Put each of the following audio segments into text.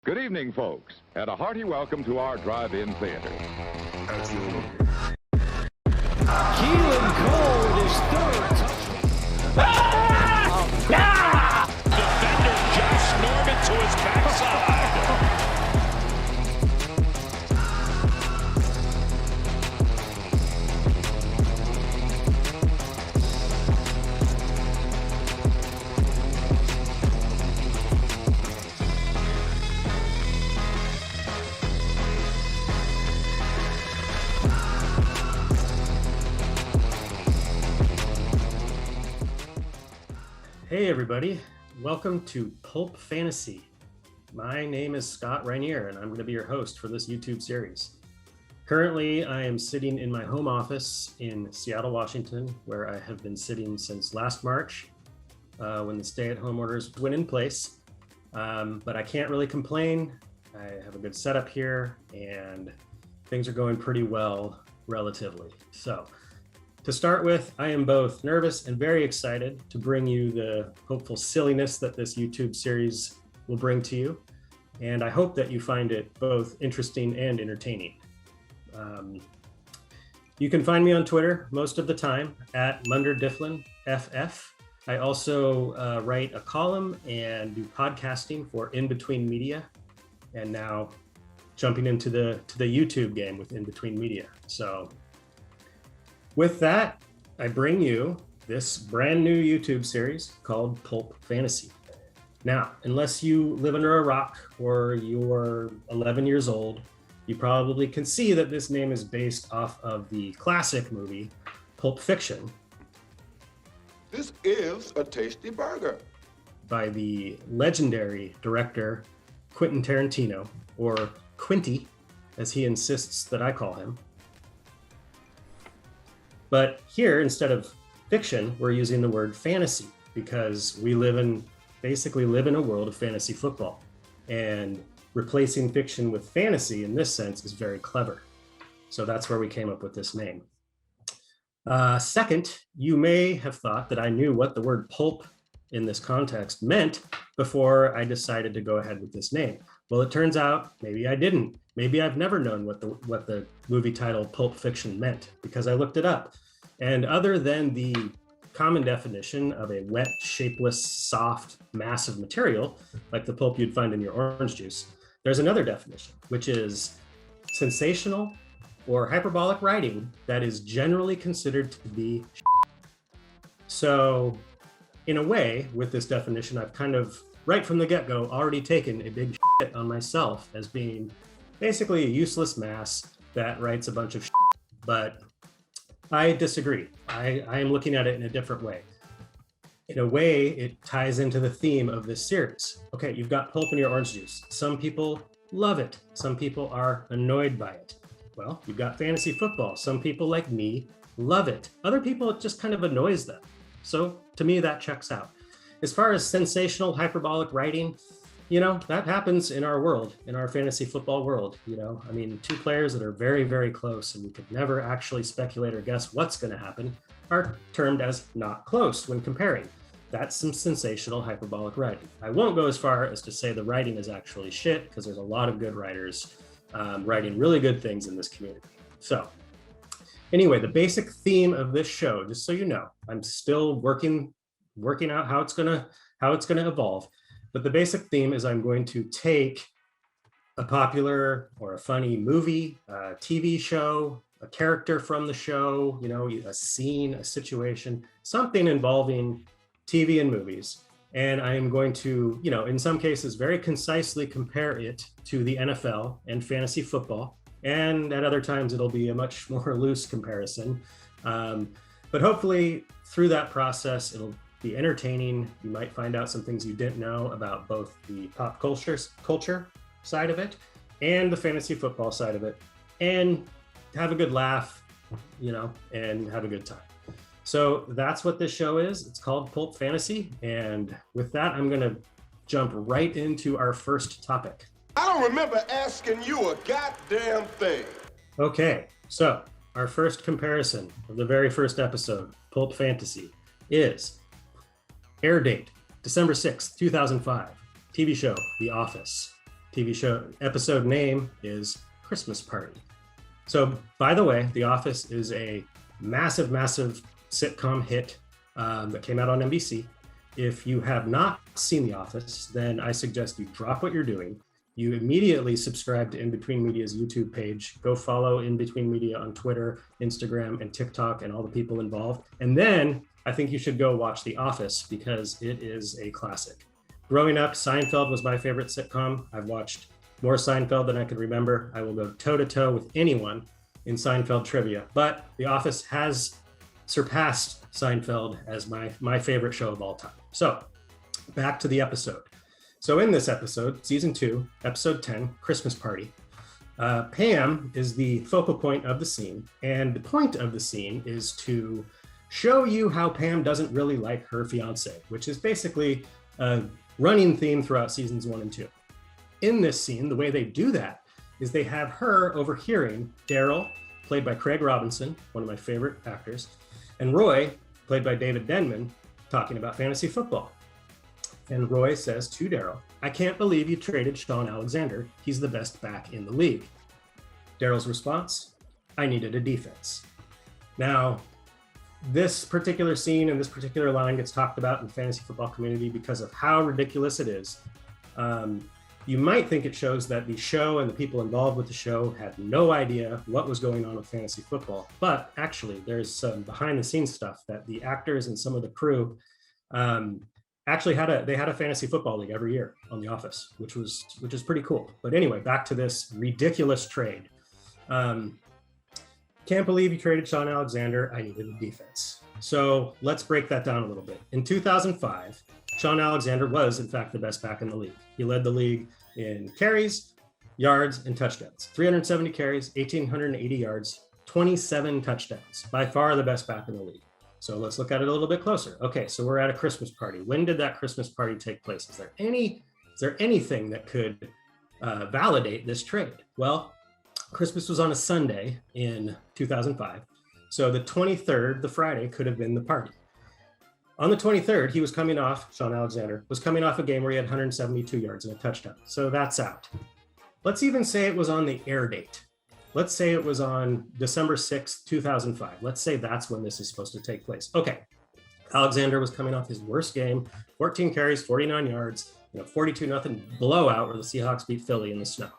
Good evening, folks, and a hearty welcome to our drive-in theater. Keelan Cole with his third touchdown. Defender Josh Norman to his backside. Hey everybody, welcome to Pulp Fantasy. My name is Scott Rinear and I'm going to be your host for this YouTube series. Currently, I am sitting in my home office in Seattle, Washington, where I have been sitting since last March when the stay-at-home orders went in place. But I can't really complain. I have a good setup here and things are going pretty well relatively. So, to start with, I am both nervous and very excited to bring you the hopeful silliness that this YouTube series will bring to you. And I hope that you find it both interesting and entertaining. You can find me on Twitter most of the time at MunderDifflinFF. I also write a column and do podcasting for In Between Media, and now jumping into the YouTube game with In Between Media. So with that, I bring you this brand new YouTube series called Pulp Fantasy. Now, unless you live under a rock or you're 11 years old, you probably can see that this name is based off of the classic movie Pulp Fiction. This is a tasty burger. By the legendary director Quentin Tarantino, or Quinty, as he insists that I call him. But here, instead of fiction, we're using the word fantasy because we basically live in a world of fantasy football. And replacing fiction with fantasy in this sense is very clever. So that's where we came up with this name. Second, you may have thought that I knew what the word pulp in this context meant before I decided to go ahead with this name. Well, it turns out maybe I didn't. Maybe I've never known what the movie title Pulp Fiction meant because I looked it up. And other than the common definition of a wet, shapeless, soft, massive material, like the pulp you'd find in your orange juice, there's another definition, which is sensational or hyperbolic writing that is generally considered to be So in a way, with this definition, I've kind of, right from the get-go, already taken a big shit on myself as being basically a useless mass that writes a bunch of shit. But I disagree. I am looking at it in a different way. In a way, it ties into the theme of this series. Okay, you've got pulp in your orange juice. Some people love it. Some people are annoyed by it. Well, you've got fantasy football. Some people, like me, love it. Other people, it just kind of annoys them. So to me, that checks out. As far as sensational hyperbolic writing, that happens in our world, in our fantasy football world. I mean, two players that are very, very close and we could never actually speculate or guess what's going to happen are termed as not close when comparing. That's some sensational hyperbolic writing. I won't go as far as to say the writing is actually shit because there's a lot of good writers writing really good things in this community. So anyway, the basic theme of this show, just so you know, I'm still working out how it's gonna evolve. But the basic theme is I'm going to take a popular or a funny movie, a TV show, a character from the show, a scene, a situation, something involving TV and movies. And I am going to, in some cases, very concisely compare it to the NFL and fantasy football. And at other times, it'll be a much more loose comparison. But hopefully through that process, it'll be entertaining. You might find out some things you didn't know about both the pop culture side of it and the fantasy football side of it, and have a good laugh, and have a good time. So that's what this show is. It's called Pulp Fantasy. And with that, I'm going to jump right into our first topic. I don't remember asking you a goddamn thing. Okay, so our first comparison of the very first episode, Pulp Fantasy, is air date, December 6th, 2005, TV show, The Office. TV show episode name is Christmas Party. So, by the way, The Office is a massive sitcom hit that came out on NBC. If you have not seen The Office, then I suggest you drop what you're doing. You immediately subscribe to In Between Media's YouTube page. Go follow In Between Media on Twitter, Instagram, and TikTok, and all the people involved. And then I think you should go watch The Office because it is a classic. Growing up, Seinfeld was my favorite sitcom. I've watched more Seinfeld than I could remember. I will go toe-to-toe with anyone in Seinfeld trivia. But The Office has surpassed Seinfeld as my favorite show of all time. So back to the episode. So in this episode, season 2, episode 10, Christmas Party, Pam is the focal point of the scene. And the point of the scene is to show you how Pam doesn't really like her fiance, which is basically a running theme throughout seasons 1 and 2. In this scene, the way they do that is they have her overhearing Daryl, played by Craig Robinson, one of my favorite actors, and Roy, played by David Denman, talking about fantasy football. And Roy says to Daryl, "I can't believe you traded Shaun Alexander. He's the best back in the league." Daryl's response, "I needed a defense." Now, this particular scene and this particular line gets talked about in the fantasy football community because of how ridiculous it is. You might think it shows that the show and the people involved with the show had no idea what was going on with fantasy football, but actually there's some behind the scenes stuff that the actors and some of the crew actually had a fantasy football league every year on The Office, which is pretty cool. But anyway, back to this ridiculous trade. Can't believe you traded Shaun Alexander. I needed a defense. So let's break that down a little bit. In 2005, Shaun Alexander was, in fact, the best back in the league. He led the league in carries, yards, and touchdowns. 370 carries, 1,880 yards, 27 touchdowns. By far the best back in the league. So let's look at it a little bit closer. Okay, so we're at a Christmas party. When did that Christmas party take place? Is there anything that could validate this trade? Well, Christmas was on a Sunday in 2005. So the 23rd, the Friday, could have been the party. On the 23rd, Shaun Alexander was coming off a game where he had 172 yards and a touchdown. So that's out. Let's even say it was on the air date. Let's say it was on December 6th, 2005. Let's say that's when this is supposed to take place. Okay, Alexander was coming off his worst game, 14 carries, 49 yards, 42-0 blowout where the Seahawks beat Philly in the snow.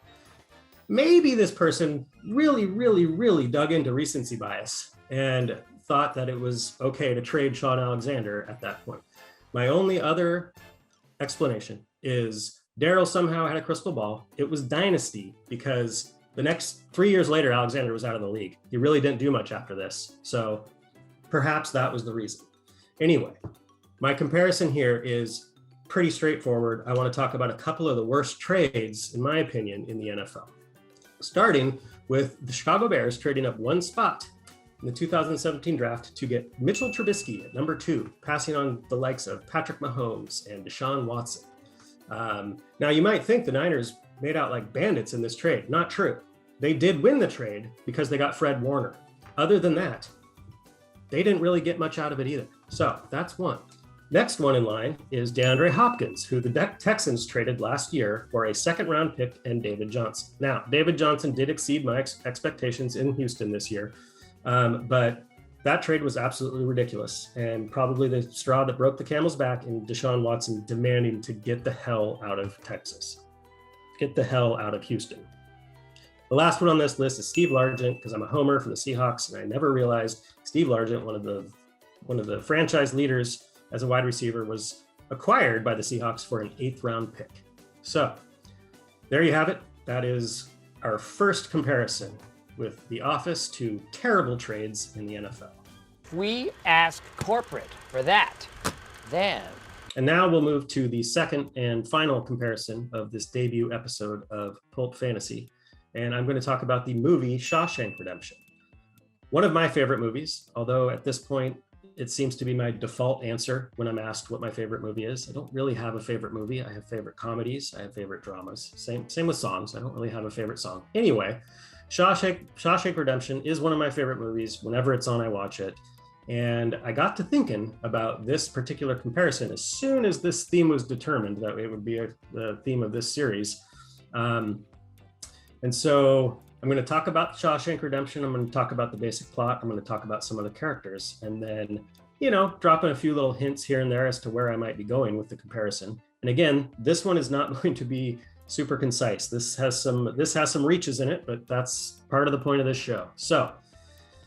Maybe this person really dug into recency bias and thought that it was okay to trade Shaun Alexander at that point. My only other explanation is Daryl somehow had a crystal ball. It was dynasty because the next 3 years later, Alexander was out of the league. He really didn't do much after this. So perhaps that was the reason. Anyway, my comparison here is pretty straightforward. I want to talk about a couple of the worst trades, in my opinion, in the NFL. Starting with the Chicago Bears trading up one spot in the 2017 draft to get Mitchell Trubisky at number 2, passing on the likes of Patrick Mahomes and Deshaun Watson. Now, you might think the Niners made out like bandits in this trade. Not true. They did win the trade because they got Fred Warner. Other than that, they didn't really get much out of it either. So that's one. Next one in line is DeAndre Hopkins, who the Texans traded last year for a second-round pick and David Johnson. Now, David Johnson did exceed my expectations in Houston this year, but that trade was absolutely ridiculous and probably the straw that broke the camel's back in Deshaun Watson demanding to get the hell out of Texas. Get the hell out of Houston. The last one on this list is Steve Largent, because I'm a homer for the Seahawks, and I never realized Steve Largent, one of the franchise leaders as a wide receiver, was acquired by the Seahawks for an 8th-round pick. So there you have it. That is our first comparison with The Office to terrible trades in the NFL. We ask corporate for that. Then. And now we'll move to the second and final comparison of this debut episode of Pulp Fantasy. And I'm going to talk about the movie Shawshank Redemption. One of my favorite movies, although at this point, it seems to be my default answer when I'm asked what my favorite movie is. I don't really have a favorite movie. I have favorite comedies. I have favorite dramas. Same with songs. I don't really have a favorite song. Anyway, Shawshank Redemption is one of my favorite movies. Whenever it's on, I watch it. And I got to thinking about this particular comparison as soon as this theme was determined that it would be the theme of this series. And so I'm going to talk about Shawshank Redemption. I'm going to talk about the basic plot. I'm going to talk about some of the characters, and then, drop in a few little hints here and there as to where I might be going with the comparison. And again, this one is not going to be super concise. This has some reaches in it, but that's part of the point of this show. So,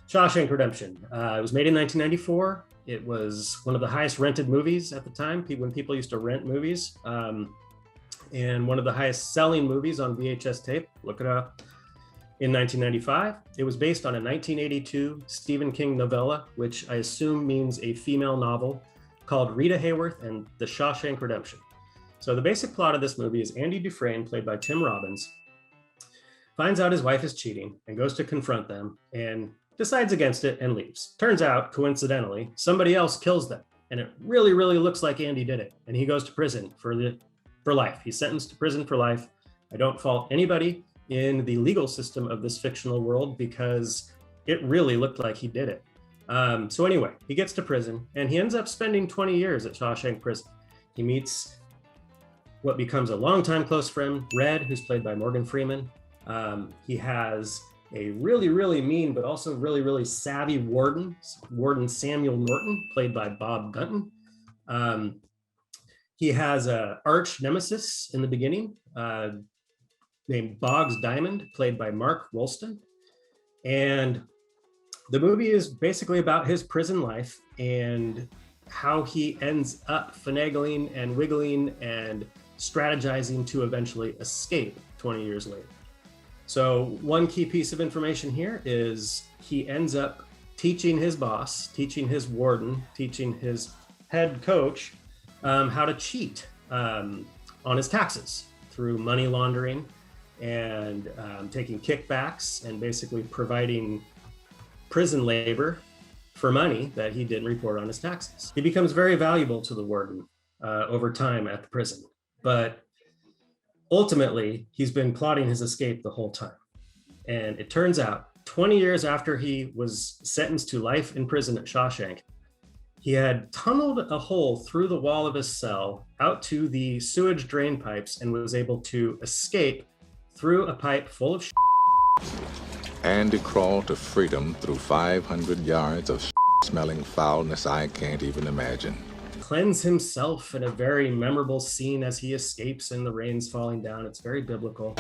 Shawshank Redemption. It was made in 1994. It was one of the highest rented movies at the time, when people used to rent movies, and one of the highest selling movies on VHS tape. Look it up. In 1995, it was based on a 1982 Stephen King novella, which I assume means a female novel, called Rita Hayworth and The Shawshank Redemption. So the basic plot of this movie is Andy Dufresne, played by Tim Robbins, finds out his wife is cheating and goes to confront them and decides against it and leaves. Turns out, coincidentally, somebody else kills them, and it really, really looks like Andy did it, and he goes to prison for life. He's sentenced to prison for life. I don't fault anybody in the legal system of this fictional world because it really looked like he did it. So anyway, he gets to prison and he ends up spending 20 years at Shawshank Prison. He meets what becomes a longtime close friend, Red, who's played by Morgan Freeman. He has a really, really mean, but also really, really savvy warden Samuel Norton, played by Bob Gunton. He has an arch nemesis in the beginning, named Boggs Diamond, played by Mark Wolston. And the movie is basically about his prison life and how he ends up finagling and wiggling and strategizing to eventually escape 20 years later. So one key piece of information here is he ends up teaching his boss, teaching his warden, teaching his head coach how to cheat on his taxes through money laundering and taking kickbacks and basically providing prison labor for money that he didn't report on his taxes. He becomes very valuable to the warden over time at the prison, but ultimately he's been plotting his escape the whole time. And it turns out 20 years after he was sentenced to life in prison at Shawshank, he had tunneled a hole through the wall of his cell out to the sewage drain pipes and was able to escape through a pipe full of Andy crawled to freedom through 500 yards of smelling foulness I can't even imagine. Cleanse himself in a very memorable scene as he escapes and the rain's falling down. It's very biblical.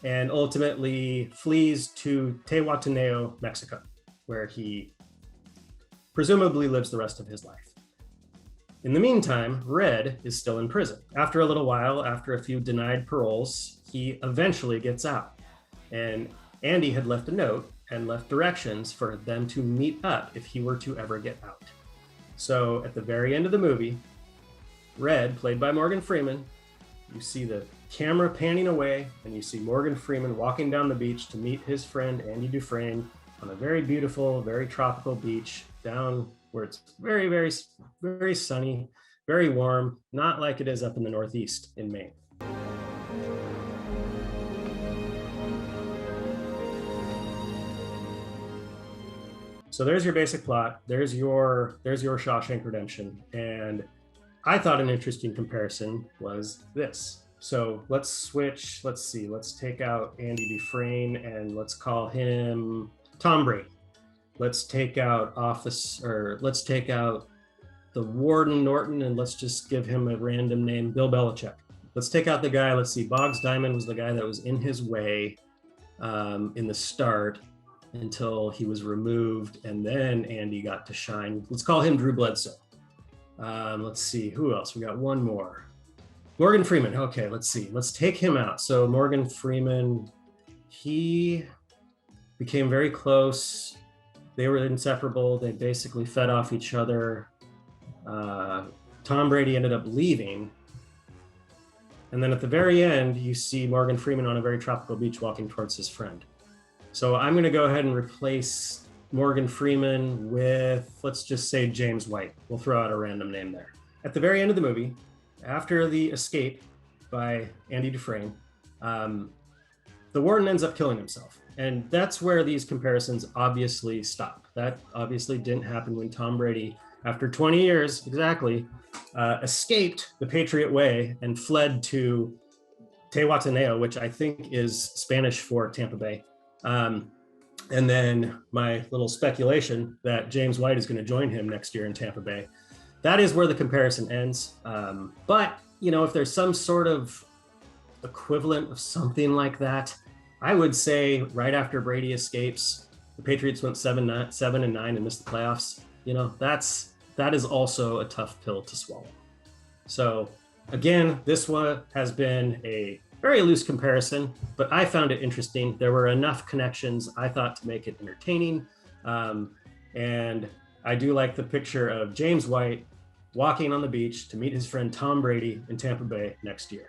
And ultimately flees to Tehuataneo, Mexico, where he presumably lives the rest of his life. In the meantime, Red is still in prison. After a little while, after a few denied paroles, he eventually gets out. And Andy had left a note and left directions for them to meet up if he were to ever get out. So at the very end of the movie, Red, played by Morgan Freeman, you see the camera panning away and you see Morgan Freeman walking down the beach to meet his friend Andy Dufresne on a very beautiful, very tropical beach down where it's very, very, very sunny, very warm, not like it is up in the Northeast in Maine. So there's your basic plot. There's your Shawshank Redemption. And I thought an interesting comparison was this. So let's switch. Let's see. Let's take out Andy Dufresne and let's call him Tom Brady. Let's take out let's take out the warden Norton and let's just give him a random name, Bill Belichick. Let's take out the guy. Let's see. Boggs Diamond was the guy that was in his way in the start until he was removed, and then Andy got to shine. Let's call him Drew Bledsoe. Let's see, who else? We got one more. Morgan Freeman. Okay, let's see. Let's take him out. So Morgan Freeman, he became very close. They were inseparable. They basically fed off each other. Tom Brady ended up leaving. And then at the very end, you see Morgan Freeman on a very tropical beach walking towards his friend. So I'm going to go ahead and replace Morgan Freeman with, let's just say, James White. We'll throw out a random name there. At the very end of the movie, after the escape by Andy Dufresne, the warden ends up killing himself. And that's where these comparisons obviously stop. that obviously didn't happen when Tom Brady, after 20 years exactly, escaped the Patriot way and fled to Tehuataneo, which I think is Spanish for Tampa Bay. And then my little speculation that James White is going to join him next year in Tampa Bay. That is where the comparison ends. But, you know, if there's some sort of equivalent of something like that, I would say right after Brady escapes, the Patriots went 7-9 and missed the playoffs. You know, that is also a tough pill to swallow. So again, this one has been a very loose comparison, but I found it interesting. There were enough connections, I thought, to make it entertaining. And I do like the picture of James White walking on the beach to meet his friend Tom Brady in Tampa Bay next year.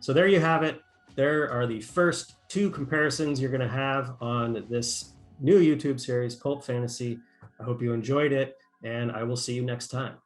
So there you have it. There are the first 2 comparisons you're going to have on this new YouTube series, Pulp Fantasy. I hope you enjoyed it, and I will see you next time.